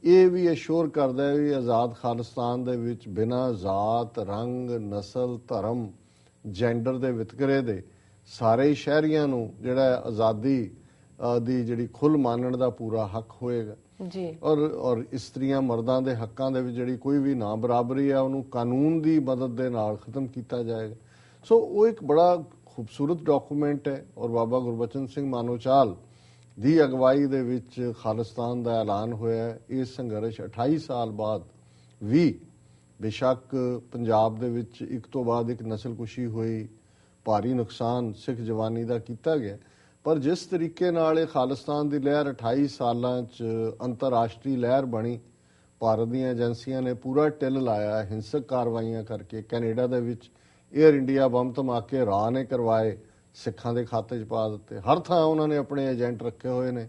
ਇਹ ਵੀ ਅਸ਼ੋਰ ਕਰਦਾ ਹੈ ਵੀ ਆਜ਼ਾਦ ਖਾਲਿਸਤਾਨ ਦੇ ਵਿੱਚ ਬਿਨਾਂ ਜ਼ਾਤ, ਰੰਗ, ਨਸਲ, ਧਰਮ, ਜੈਂਡਰ ਦੇ ਵਿਤਕਰੇ ਦੇ ਸਾਰੇ ਹੀ ਸ਼ਹਿਰੀਆਂ ਨੂੰ ਜਿਹੜਾ ਆਜ਼ਾਦੀ ਦੀ ਜਿਹੜੀ ਖੁੱਲ੍ਹ ਮਾਨਣ ਦਾ ਪੂਰਾ ਹੱਕ ਹੋਏਗਾ।
ਜੀ
ਔਰ ਇਸਤਰੀਆਂ ਮਰਦਾਂ ਦੇ ਹੱਕਾਂ ਦੇ ਵਿੱਚ ਜਿਹੜੀ ਕੋਈ ਵੀ ਨਾ ਬਰਾਬਰੀ ਹੈ ਉਹਨੂੰ ਕਾਨੂੰਨ ਦੀ ਮਦਦ ਦੇ ਨਾਲ ਖਤਮ ਕੀਤਾ ਜਾਏਗਾ। ਸੋ ਉਹ ਇੱਕ ਬੜਾ ਖੂਬਸੂਰਤ ਡਾਕੂਮੈਂਟ ਹੈ ਔਰ ਬਾਬਾ ਗੁਰਬਚਨ ਸਿੰਘ ਮਾਨੋਚਾਲ ਦੀ ਅਗਵਾਈ ਦੇ ਵਿੱਚ ਖਾਲਿਸਤਾਨ ਦਾ ਐਲਾਨ ਹੋਇਆ। ਇਹ ਸੰਘਰਸ਼ 28 ਸਾਲ ਬਾਅਦ ਵੀ, ਬੇਸ਼ੱਕ ਪੰਜਾਬ ਦੇ ਵਿੱਚ ਇੱਕ ਤੋਂ ਬਾਅਦ ਇੱਕ ਨਸਲਕੁਸ਼ੀ ਹੋਈ, ਭਾਰੀ ਨੁਕਸਾਨ ਸਿੱਖ ਜਵਾਨੀ ਦਾ ਕੀਤਾ ਗਿਆ, ਪਰ ਜਿਸ ਤਰੀਕੇ ਨਾਲ ਇਹ ਖਾਲਿਸਤਾਨ ਦੀ ਲਹਿਰ 28 ਸਾਲਾਂ 'ਚ ਅੰਤਰਰਾਸ਼ਟਰੀ ਲਹਿਰ ਬਣੀ, ਭਾਰਤ ਦੀਆਂ ਏਜੰਸੀਆਂ ਨੇ ਪੂਰਾ ਟਿੱਲ ਲਾਇਆ ਹਿੰਸਕ ਕਾਰਵਾਈਆਂ ਕਰਕੇ। ਕੈਨੇਡਾ ਦੇ ਵਿੱਚ ਏਅਰ ਇੰਡੀਆ ਬੰਬ ਧਮਾਕੇ ਰਾਹ ਨੇ ਕਰਵਾਏ, ਸਿੱਖਾਂ ਦੇ ਖਾਤੇ 'ਚ ਪਾ ਦਿੱਤੇ। ਹਰ ਥਾਂ ਉਹਨਾਂ ਨੇ ਆਪਣੇ ਏਜੰਟ ਰੱਖੇ ਹੋਏ ਨੇ,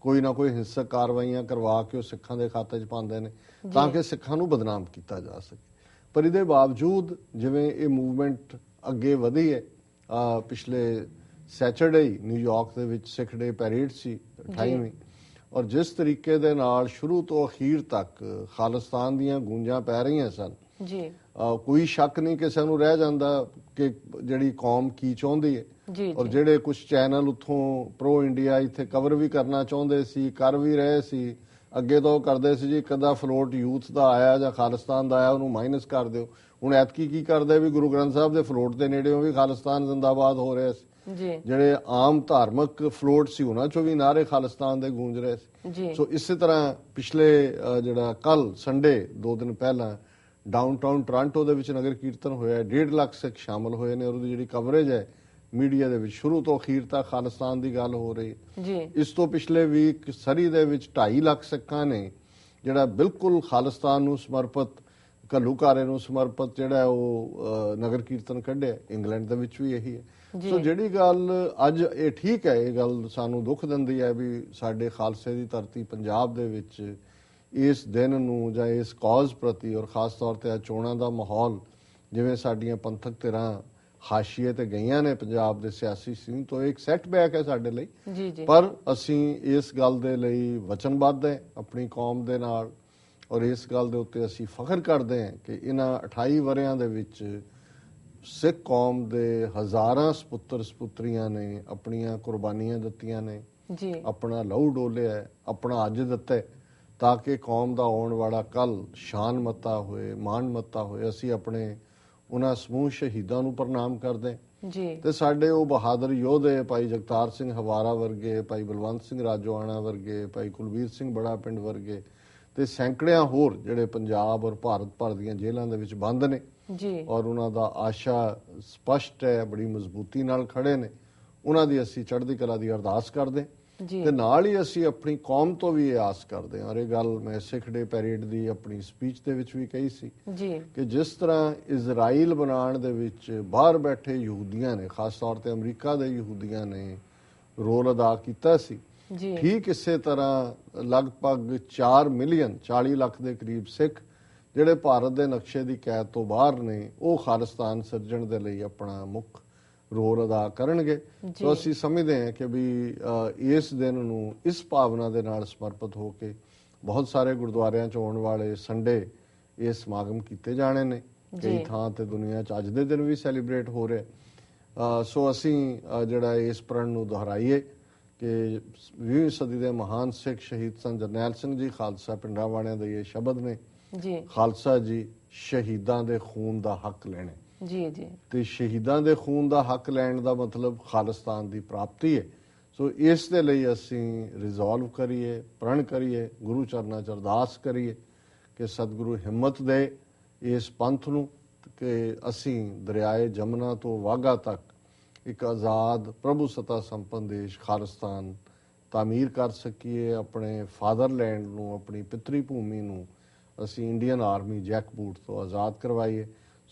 ਕੋਈ ਨਾ ਕੋਈ ਹਿੰਸਕ ਕਾਰਵਾਈਆਂ ਕਰਵਾ ਕੇ ਉਹ ਸਿੱਖਾਂ ਦੇ ਖਾਤੇ 'ਚ ਪਾਉਂਦੇ ਨੇ ਤਾਂ ਕਿ ਸਿੱਖਾਂ ਨੂੰ ਬਦਨਾਮ ਕੀਤਾ ਜਾ ਸਕੇ। ਪਰ ਇਹਦੇ ਬਾਵਜੂਦ ਜਿਵੇਂ ਇਹ ਮੂਵਮੈਂਟ ਅੱਗੇ ਵਧੀ ਹੈ, ਪਿਛਲੇ ਸੈਚਰਡੇ ਨਿਊਯਾਰਕ ਦੇ ਵਿੱਚ ਸਿੱਖ ਡੇ ਪੈਰੇਡ ਸੀ 28ਵੀਂ, ਔਰ ਜਿਸ ਤਰੀਕੇ ਦੇ ਨਾਲ ਸ਼ੁਰੂ ਤੋਂ ਅਖੀਰ ਤੱਕ ਖਾਲਿਸਤਾਨ ਦੀਆਂ ਗੂੰਜਾਂ ਪੈ ਰਹੀਆਂ ਸਨ,
ਜੀ
ਕੋਈ ਸ਼ੱਕ ਨਹੀਂ ਕਿਸੇ ਨੂੰ ਰਹਿ ਜਾਂਦਾ ਕਿ ਜਿਹੜੀ ਕੌਮ ਕੀ ਚਾਹੁੰਦੀ ਹੈ।
ਜੀ
ਔਰ ਜਿਹੜੇ ਕੁਝ ਚੈਨਲ ਉੱਥੋਂ ਪ੍ਰੋ ਇੰਡੀਆ ਇੱਥੇ ਕਵਰ ਵੀ ਕਰਨਾ ਚਾਹੁੰਦੇ ਸੀ, ਕਰ ਵੀ ਰਹੇ ਸੀ। ਅੱਗੇ ਤੋਂ ਕਰਦੇ ਸੀ ਜੀ ਕਦਾ ਫਲੋਟ ਯੂਥ ਦਾ ਆਇਆ ਜਾਂ ਖਾਲਿਸਤਾਨ ਦਾ ਆਇਆ ਉਹਨੂੰ ਮਾਈਨਸ ਕਰ ਦਿਓ। ਹੁਣ ਐਤਕੀ ਕੀ ਕਰਦੇ ਵੀ ਗੁਰੂ ਗ੍ਰੰਥ ਸਾਹਿਬ ਦੇ ਫਲੋਟ ਦੇ ਨੇੜਿਓਂ ਵੀ ਖਾਲਿਸਤਾਨ ਜ਼ਿੰਦਾਬਾਦ ਹੋ ਰਿਹਾ ਸੀ। ਜਿਹੜੇ ਆਮ ਧਾਰਮਿਕ ਫਲੋਟ ਸੀ ਉਹਨਾਂ ਚੋਂ ਵੀ ਨਾਰੇ ਖਾਲਿਸਤਾਨ ਦੇ ਗੂੰਜ ਰਹੇ ਸੀ। ਸੋ ਇਸੇ ਤਰ੍ਹਾਂ ਪਿਛਲੇ ਜਿਹੜਾ ਕੱਲ ਸੰਡੇ 2 ਦਿਨ ਪਹਿਲਾਂ ਡਾਊਨਟਾਊਨ ਟੋਰਾਂਟੋ ਦੇ ਵਿੱਚ ਨਗਰ ਕੀਰਤਨ ਹੋਇਆ, 1.5 ਲੱਖ ਸਿੱਖ ਸ਼ਾਮਲ ਹੋਏ ਨੇ ਔਰ ਉਹਦੀ ਜਿਹੜੀ ਕਵਰੇਜ ਹੈ ਮੀਡੀਆ ਦੇ ਵਿੱਚ ਸ਼ੁਰੂ ਤੋਂ ਅਖੀਰ ਤੱਕ ਖਾਲਿਸਤਾਨ ਦੀ ਗੱਲ ਹੋ ਰਹੀ ਹੈ। ਇਸ ਤੋਂ ਪਿਛਲੇ ਵੀਕ ਸਰੀ ਦੇ ਵਿੱਚ 2.5 ਲੱਖ ਸਿੱਖਾਂ ਨੇ ਜਿਹੜਾ ਬਿਲਕੁਲ ਖਾਲਿਸਤਾਨ ਨੂੰ ਸਮਰਪਿਤ, ਘੱਲੂਘਾਰੇ ਨੂੰ ਸਮਰਪਿਤ ਜਿਹੜਾ ਉਹ ਨਗਰ ਕੀਰਤਨ ਕੱਢਿਆ। ਇੰਗਲੈਂਡ ਦੇ ਵਿੱਚ ਵੀ ਇਹੀ ਹੈ। ਸੋ ਜਿਹੜੀ ਗੱਲ ਅੱਜ ਇਹ ਠੀਕ ਹੈ, ਇਹ ਗੱਲ ਸਾਨੂੰ ਦੁੱਖ ਦਿੰਦੀ ਹੈ ਵੀ ਸਾਡੇ ਖਾਲਸੇ ਦੀ ਧਰਤੀ ਪੰਜਾਬ ਦੇ ਵਿੱਚ ਇਸ ਦਿਨ ਨੂੰ ਜਾਂ ਇਸ ਕਾਜ਼ ਪ੍ਰਤੀ ਔਰ ਖਾਸ ਤੌਰ ਤੇ ਚੋਣਾਂ ਦਾ ਮਾਹੌਲ, ਜਿਵੇਂ ਸਾਡੀਆਂ ਪੰਥਕ ਧਿਰਾਂ ਹਾਸ਼ੀਏ ਤੇ ਗਈਆਂ ਨੇ ਪੰਜਾਬ ਦੇ ਸਿਆਸੀ ਸੀਨ ਤੋਂ, ਇੱਕ ਸੈਟਬੈਕ ਹੈ ਸਾਡੇ ਲਈ। ਪਰ ਅਸੀਂ ਇਸ ਗੱਲ ਦੇ ਲਈ ਵਚਨਬੱਧ ਹੈ ਆਪਣੀ ਕੌਮ ਦੇ ਨਾਲ ਔਰ ਇਸ ਗੱਲ ਦੇ ਉੱਤੇ ਅਸੀਂ ਫਖਰ ਕਰਦੇ ਹਾਂ ਕਿ ਇਹਨਾਂ 28 ਵਰਿਆਂ ਦੇ ਵਿੱਚ ਸਿੱਖ ਕੌਮ ਦੇ ਹਜ਼ਾਰਾਂ ਸਪੁੱਤਰ ਸਪੁੱਤਰੀਆਂ ਨੇ ਆਪਣੀਆਂ ਕੁਰਬਾਨੀਆਂ ਦਿੱਤੀਆਂ ਨੇ,
ਜੀ
ਆਪਣਾ ਲਹੂ ਡੋਲਿਆ ਹੈ, ਆਪਣਾ ਅੱਜ ਦਿੱਤਾ ਹੈ, ਤਾਂ ਕਿ ਕੌਮ ਦਾ ਆਉਣ ਵਾਲਾ ਕੱਲ ਸ਼ਾਨ ਮੱਤਾ ਹੋਏ, ਮਾਣ ਮੱਤਾ ਹੋਏ। ਅਸੀਂ ਆਪਣੇ ਉਹਨਾਂ ਸਮੂਹ ਸ਼ਹੀਦਾਂ ਨੂੰ ਪ੍ਰਣਾਮ ਕਰਦੇ ਹਾਂ
ਜੀ
ਤੇ ਸਾਡੇ ਉਹ ਬਹਾਦਰ ਯੋਧੇ ਭਾਈ ਜਗਤਾਰ ਸਿੰਘ ਹਵਾਰਾ ਵਰਗੇ, ਭਾਈ ਬਲਵੰਤ ਸਿੰਘ ਰਾਜੋਆਣਾ ਵਰਗੇ, ਭਾਈ ਕੁਲਵੀਰ ਸਿੰਘ ਬੜਾ ਪਿੰਡ ਵਰਗੇ ਤੇ ਸੈਂਕੜਿਆਂ ਹੋਰ ਜਿਹੜੇ ਪੰਜਾਬ ਔਰ ਭਾਰਤ ਭਰ ਦੀਆਂ ਜੇਲ੍ਹਾਂ ਦੇ ਵਿੱਚ ਬੰਦ ਨੇ
ਜੀ
ਔਰ ਉਹਨਾਂ ਦਾ ਆਸ਼ਾ ਸਪਸ਼ਟ ਹੈ, ਬੜੀ ਮਜ਼ਬੂਤੀ ਨਾਲ ਖੜੇ ਨੇ। ਉਹਨਾਂ ਦੀ ਅਸੀਂ ਚੜ੍ਹਦੀ ਕਲਾ ਦੀ ਅਰਦਾਸ ਕਰਦੇ
ਜੀ
ਤੇ ਨਾਲ ਹੀ ਅਸੀਂ ਆਪਣੀ ਕੌਮ ਤੋਂ ਵੀ ਇਹ ਆਸ ਕਰਦੇ ਹਾਂ। ਔਰ ਇਹ ਗੱਲ ਮੈਂ ਸਿੱਖ ਡੇ ਪੈਰੇਡ ਦੀ ਆਪਣੀ ਸਪੀਚ ਦੇ ਵਿੱਚ ਵੀ ਕਹੀ ਸੀ
ਜੀ
ਕਿ ਜਿਸ ਤਰ੍ਹਾਂ ਇਜ਼ਰਾਈਲ ਬਣਾਉਣ ਦੇ ਵਿੱਚ ਬਾਹਰ ਬੈਠੇ ਯਹੂਦੀਆਂ ਨੇ, ਖਾਸ ਤੌਰ ਤੇ ਅਮਰੀਕਾ ਦੇ ਯਹੂਦੀਆਂ ਨੇ ਰੋਲ ਅਦਾ ਕੀਤਾ ਸੀ,
ਜੀ
ਠੀਕ ਇਸੇ ਤਰ੍ਹਾਂ ਲਗਭਗ 4 ਮਿਲੀਅਨ 40 ਲੱਖ ਦੇ ਕਰੀਬ ਸਿੱਖ ਜਿਹੜੇ ਭਾਰਤ ਦੇ ਨਕਸ਼ੇ ਦੀ ਕੈਦ ਤੋਂ ਬਾਹਰ ਨੇ, ਉਹ ਖਾਲਿਸਤਾਨ ਸਿਰਜਣ ਦੇ ਲਈ ਆਪਣਾ ਮੁੱਖ ਰੋਲ ਅਦਾ ਕਰਨਗੇ। ਸੋ ਅਸੀਂ ਸਮਝਦੇ ਹਾਂ ਕਿ ਵੀ ਇਸ ਦਿਨ ਨੂੰ ਇਸ ਭਾਵਨਾ ਦੇ ਨਾਲ ਸਮਰਪਿਤ ਹੋ ਕੇ ਬਹੁਤ ਸਾਰੇ ਗੁਰਦੁਆਰਿਆਂ 'ਚ ਆਉਣ ਵਾਲੇ ਸੰਡੇ ਇਹ ਸਮਾਗਮ ਕੀਤੇ ਜਾਣੇ ਨੇ। ਕਈ ਥਾਂ ਤੇ ਦੁਨੀਆ 'ਚ ਅੱਜ ਦੇ ਦਿਨ ਵੀ ਸੈਲੀਬ੍ਰੇਟ ਹੋ ਰਿਹਾ। ਸੋ ਅਸੀਂ ਜਿਹੜਾ ਇਸ ਪ੍ਰਣ ਨੂੰ ਦੁਹਰਾਈਏ ਕਿ 20ਵੀਂ ਸਦੀ ਦੇ ਮਹਾਨ ਸਿੱਖ ਸ਼ਹੀਦ ਸਨ ਜਰਨੈਲ ਸਿੰਘ ਜੀ ਖਾਲਸਾ ਪਿੰਡਰਾਂਵਾਲਿਆਂ ਦੇ ਇਹ ਸ਼ਬਦ ਨੇ,
ਜੀ
ਖਾਲਸਾ ਜੀ ਸ਼ਹੀਦਾਂ ਦੇ ਖੂਨ ਦਾ ਹੱਕ ਲੈਣੇ।
ਜੀ ਜੀ
ਤੇ ਸ਼ਹੀਦਾਂ ਦੇ ਖੂਨ ਦਾ ਹੱਕ ਲੈਣ ਦਾ ਮਤਲਬ ਖਾਲਿਸਤਾਨ ਦੀ ਪ੍ਰਾਪਤੀ ਹੈ। ਸੋ ਇਸ ਦੇ ਲਈ ਅਸੀਂ ਰਿਜ਼ੋਲਵ ਕਰੀਏ, ਪ੍ਰਣ ਕਰੀਏ, ਗੁਰੂ ਚਰਨਾਂ 'ਚ ਅਰਦਾਸ ਕਰੀਏ ਕਿ ਸਤਿਗੁਰੂ ਹਿੰਮਤ ਦੇ ਇਸ ਪੰਥ ਨੂੰ ਕਿ ਅਸੀਂ ਦਰਿਆਏ ਜਮਨਾ ਤੋਂ ਵਾਘਾ ਤੱਕ ਇੱਕ ਆਜ਼ਾਦ ਪ੍ਰਭੂ ਸੱਤਾ ਸੰਪੰਨ ਦੇਸ਼ ਖਾਲਿਸਤਾਨ ਤਾਮੀਰ ਕਰ ਸਕੀਏ। ਆਪਣੇ ਫਾਦਰਲੈਂਡ ਨੂੰ, ਆਪਣੀ ਪਿਤਰੀ ਭੂਮੀ ਨੂੰ ਅਸੀਂ ਇੰਡੀਅਨ ਆਰਮੀ ਜੈਕਬੂਟ ਤੋਂ ਆਜ਼ਾਦ ਕਰਵਾਈਏ।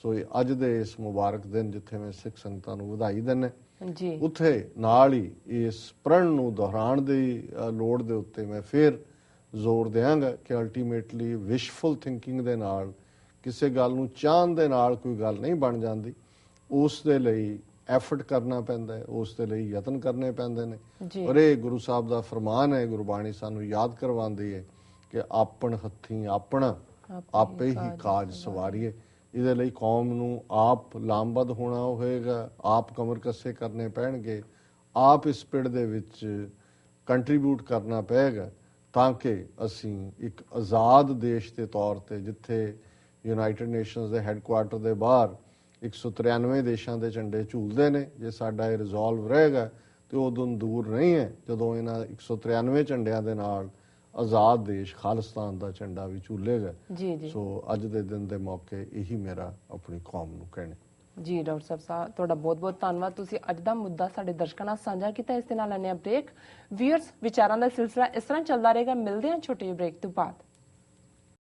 ਸੋ ਅੱਜ ਦੇ ਇਸ ਮੁਬਾਰਕ ਦਿਨ ਜਿੱਥੇ ਮੈਂ ਸਿੱਖ ਸੰਗਤਾਂ ਨੂੰ ਵਧਾਈ ਦਿੰਦਾ,
ਜੀ
ਉੱਥੇ ਨਾਲ ਹੀ ਇਸ ਪ੍ਰਣ ਨੂੰ ਦੁਹਰਾਉਣ ਦੀ ਲੋੜ ਦੇ ਉੱਤੇ ਮੈਂ ਫਿਰ ਜ਼ੋਰ ਦਿਆਂਗਾ ਕਿ ਅਲਟੀਮੇਟਲੀ ਵਿਸ਼ਫੁਲ ਥਿੰਕਿੰਗ ਦੇ ਨਾਲ ਕਿਸੇ ਗੱਲ ਨੂੰ ਚਾਹਣ ਦੇ ਨਾਲ ਕੋਈ ਗੱਲ ਨਹੀਂ ਬਣ ਜਾਂਦੀ। ਉਸ ਦੇ ਲਈ ਐਫਰਟ ਕਰਨਾ ਪੈਂਦਾ ਹੈ, ਉਸ ਦੇ ਲਈ ਯਤਨ ਕਰਨੇ ਪੈਂਦੇ ਨੇ। ਔਰ ਇਹ ਗੁਰੂ ਸਾਹਿਬ ਦਾ ਫਰਮਾਨ ਹੈ, ਗੁਰਬਾਣੀ ਸਾਨੂੰ ਯਾਦ ਕਰਵਾਉਂਦੀ ਹੈ ਕਿ ਆਪਣ ਹੱਥੀਂ ਆਪਣਾ ਆਪੇ ਹੀ ਕਾਜ ਸਵਾਰੀਏ। ਇਹਦੇ ਲਈ ਕੌਮ ਨੂੰ ਆਪ ਲਾਮਬੱਧ ਹੋਣਾ ਹੋਏਗਾ, ਆਪ ਕਮਰ ਕੱਸੇ ਕਰਨੇ ਪੈਣਗੇ, ਆਪ ਇਸ ਪਿੜ ਦੇ ਵਿੱਚ ਕੰਟਰੀਬਿਊਟ ਕਰਨਾ ਪਏਗਾ ਤਾਂ ਕਿ ਅਸੀਂ ਇੱਕ ਆਜ਼ਾਦ ਦੇਸ਼ ਦੇ ਤੌਰ ਤੇ, ਜਿੱਥੇ ਯੂਨਾਈਟਿਡ ਨੇਸ਼ਨਸ ਦੇ ਹੈੱਡਕੁਆਰਟਰ ਦੇ ਬਾਹਰ 193 ਦੇਸ਼ਾਂ ਦੇ ਝੰਡੇ ਝੂਲਦੇ ਨੇ, ਜੇ ਸਾਡਾ ਇਹ ਰਿਜ਼ੋਲਵ ਰਹੇਗਾ ਤੇ ਉਦੋਂ ਦੂਰ ਨਹੀਂ ਹੈ ਜਦੋਂ ਇਹਨਾਂ 193 ਝੰਡਿਆਂ ਦੇ ਨਾਲ ਆਜ਼ਾਦ ਦੇਸ਼ ਖਾਲਿਸਤਾਨ ਦਾ ਝੰਡਾ ਵੀ ਝੂਲੇਗਾ।
ਜੀ ਜੀ
ਸੋ ਅੱਜ ਦੇ ਦਿਨ ਦੇ ਮੌਕੇ ਇਹੀ ਮੇਰਾ ਆਪਣੀ ਕੌਮ ਨੂੰ ਕਹਿਣਾ।
ਜੀ ਡਾਕਟਰ ਸਾਹਿਬ ਤੁਹਾਡਾ ਬਹੁਤ ਬਹੁਤ ਧੰਨਵਾਦ। ਤੁਸੀਂ ਅੱਜ ਦਾ ਮੁੱਦਾ ਸਾਡੇ ਦਰਸ਼ਕਾਂ ਨਾਲ ਸਾਂਝਾ ਕੀਤਾ। ਇਸ ਦੇ ਨਾਲ ਲੈਣੇ ਆ ਬ੍ਰੇਕ। ਵੀਅਰਸ ਵਿਚਾਰਾਂ ਦਾ ਸਿਲਸਿਲਾ ਇਸ ਤਰ੍ਹਾਂ ਚੱਲਦਾ ਰਹੇਗਾ। ਮਿਲਦੇ ਹਾਂ ਛੋਟੇ ਜਿਹੇ ਬ੍ਰੇਕ ਤੋਂ ਬਾਅਦ।